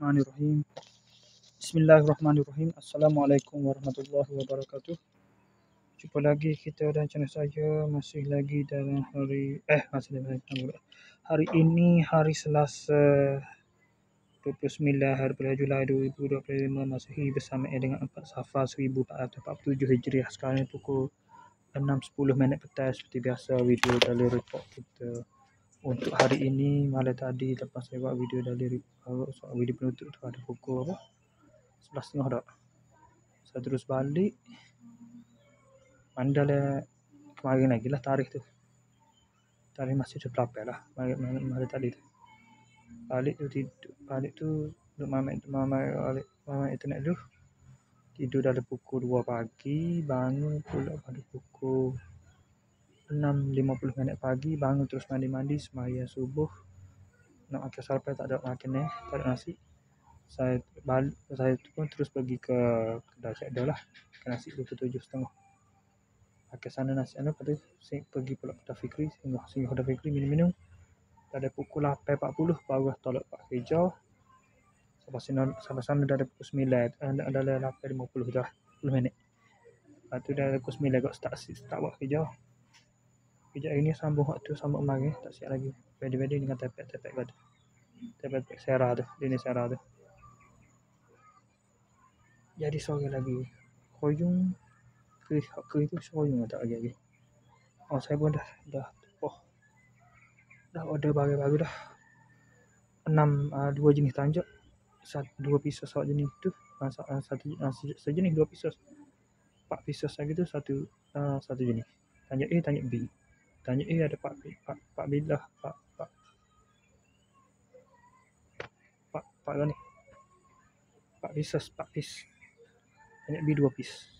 Bismillahirrahmanirrahim. Bismillahirrahmanirrahim. Assalamualaikum warahmatullahi wabarakatuh. Jumpa lagi kita dan channel saya masih lagi dalam hari ini hari Selasa 29 hari bulan Julai 2025 Masihi bersamaan dengan 4 Safar 1447 Hijriah. Sekarang ni pukul 6.10 petang. Seperti biasa, video dalam report kita untuk hari ini. Malam tadi lepas saya buat video dari video penutup tu ada pukul 11.30 dah. Saya terus balik mandala kemarin lagi lah tarikh masih 28 lah malam tadi tu. Balik tu duduk main internet dulu. Tidur dah pukul 2 pagi, bangun pula pada pukul 6.50 pagi, bangun terus mandi, sembahyang subuh. Nak makan sarapan tak ada makan tak ada nasi. Saya pun terus pergi ke kedai Cik Dah lah. Makan nasi 27.30. Makan sana nasi lepas tu pergi pula ke Fikri, singgah ke Fikri minum. Pada pukul 8.40 baru tolak Pak kerja. Sampai sana dah pukul 9. Dah 8.50 dah 10 minit. Lepas tu dah pukul 9 kau start buat kerja. Kerja hari ni sambung waktu sambung kemarin, tak siap lagi. Beda-beda dengan tepek kau tu. Tepek Serah tu, Dini Serah tu. Jadi sore lagi koyung ke itu koyung tak lagi. Saya pun dah order baru dah 2 jenis tanjak, 2 pieces awak jenis tu, sejenis 2 pieces, 4 pieces lagi tu satu jenis. Tanjak A, tanjak B. Tanjak A ada 4 bilah, 4 pieces, 4 piece. Tanjak B 2 piece,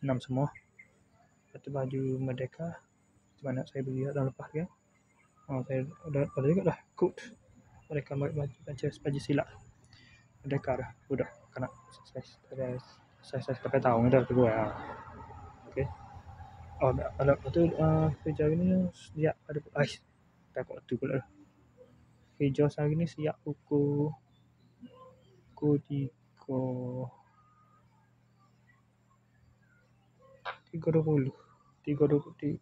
6 semua. Lepas tu baju Merdeka mana saya beli dah lepas kan. Saya dah juga dah cook. Mereka baju silat Merdeka dah budak kanak saya sampai tahun dah tu gua. Okey. Lepas tu kerja ni siap ada takut tu pula. Kerja hari ni siap pukul 3.20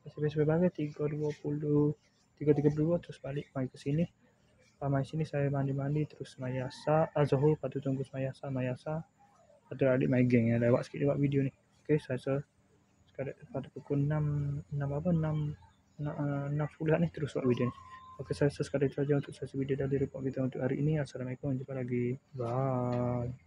sampai bagi 3.32 terus balik mai ke sini. Mai sini saya mandi terus mayasa Zuhur, lepas tu tunggu mayasa lepas tu adik mai geng yang lewat sikit buat video ni. Okey, saya sekadar pada pukul 6.10 ni terus buat video ni. Okey, saya sekadar itu saja untuk sesi video dari report kita untuk hari ini. Assalamualaikum, jumpa lagi, bye.